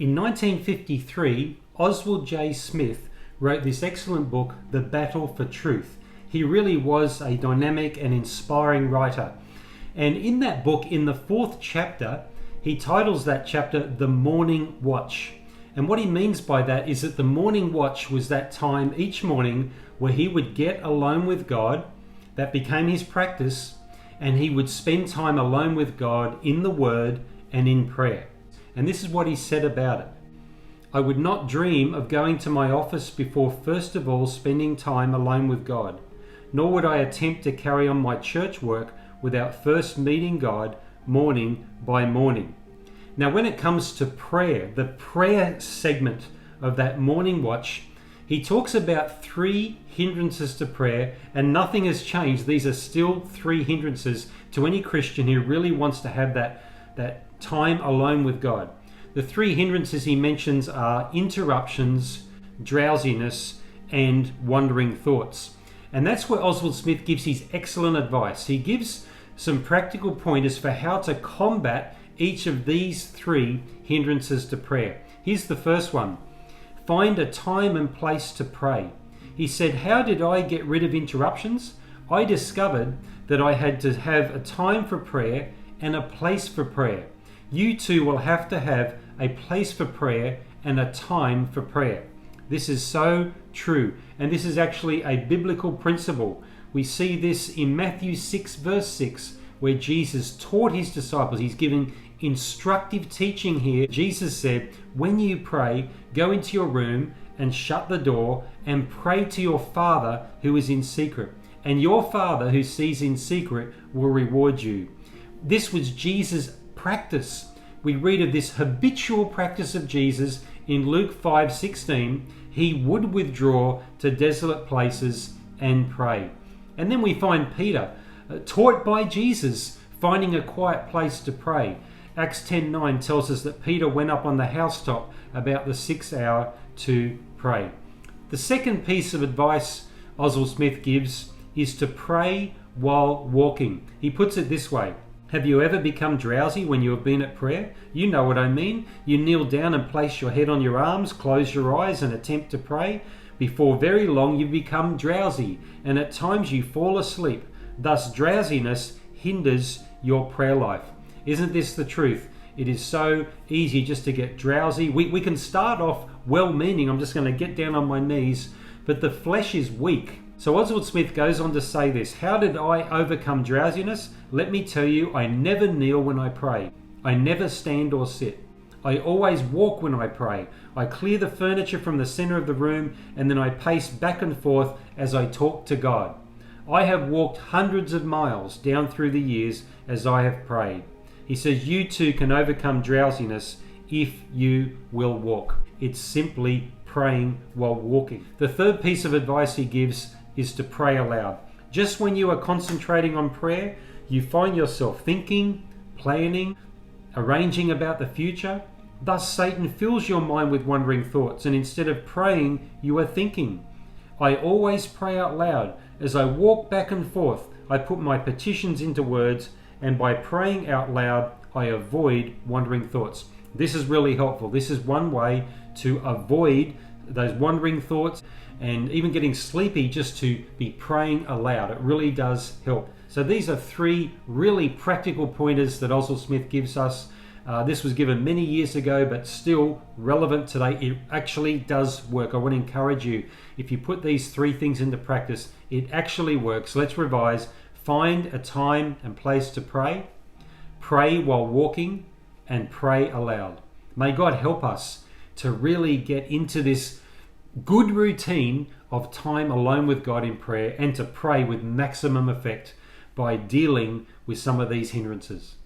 In 1953, Oswald J. Smith wrote this excellent book, The Battle for Truth. He really was a dynamic and inspiring writer. And in that book, in the 4th chapter, he titles that chapter The Morning Watch. And what he means by that is that the morning watch was that time each morning where he would get alone with God. That became his practice, and he would spend time alone with God in the Word and in prayer. And this is what he said about it. I would not dream of going to my office before first of all spending time alone with God, nor would I attempt to carry on my church work without first meeting God morning by morning. Now, when it comes to prayer, the prayer segment of that morning watch, he talks about 3 hindrances to prayer, and nothing has changed. These are still 3 hindrances to any Christian who really wants to have that time alone with God. The 3 hindrances he mentions are interruptions, drowsiness, and wandering thoughts. And that's where Oswald Smith gives his excellent advice. He gives some practical pointers for how to combat each of these 3 hindrances to prayer. Here's the first one. Find a time and place to pray. He said, how did I get rid of interruptions? I discovered that I had to have a time for prayer and a place for prayer. You too will have to have a place for prayer and a time for prayer. This is so true, and this is actually a biblical principle. We see this in Matthew 6 verse 6, where Jesus taught his disciples. He's giving instructive teaching here. Jesus said, when you pray, go into your room and shut the door and pray to your Father who is in secret, and your Father who sees in secret will reward you. This was Jesus' practice. We read of this habitual practice of Jesus in Luke 5:16. He would withdraw to desolate places and pray. And then we find Peter, taught by Jesus, finding a quiet place to pray. Acts 10:9 tells us that Peter went up on the housetop about the 6th hour to pray. The second piece of advice Oswald Smith gives is to pray while walking. He puts it this way. Have you ever become drowsy when you have been at prayer? You know what I mean. You kneel down and place your head on your arms, close your eyes and attempt to pray. Before very long you become drowsy, and at times you fall asleep. Thus drowsiness hinders your prayer life. Isn't this the truth? It is so easy just to get drowsy. We can start off well-meaning. I'm just going to get down on my knees, but the flesh is weak. So Oswald Smith goes on to say this. How did I overcome drowsiness? Let me tell you, I never kneel when I pray. I never stand or sit. I always walk when I pray. I clear the furniture from the center of the room, and then I pace back and forth as I talk to God. I have walked hundreds of miles down through the years as I have prayed. He says you too can overcome drowsiness if you will walk. It's simply praying while walking. The third piece of advice he gives is to pray aloud. Just when you are concentrating on prayer, you find yourself thinking, planning, arranging about the future. Thus Satan fills your mind with wandering thoughts, and instead of praying, you are thinking. I always pray out loud. As I walk back and forth, I put my petitions into words, and by praying out loud, I avoid wandering thoughts. This is really helpful. This is one way to avoid those wandering thoughts and even getting sleepy, just to be praying aloud. It really does help. So these are 3 really practical pointers that Oswald Smith gives us. This was given many years ago, but still relevant today. It actually does work. I want to encourage you, if you put these 3 things into practice, it actually works. Let's revise. Find a time and place to pray. Pray while walking, and pray aloud. May God help us to really get into this good routine of time alone with God in prayer, and to pray with maximum effect by dealing with some of these hindrances.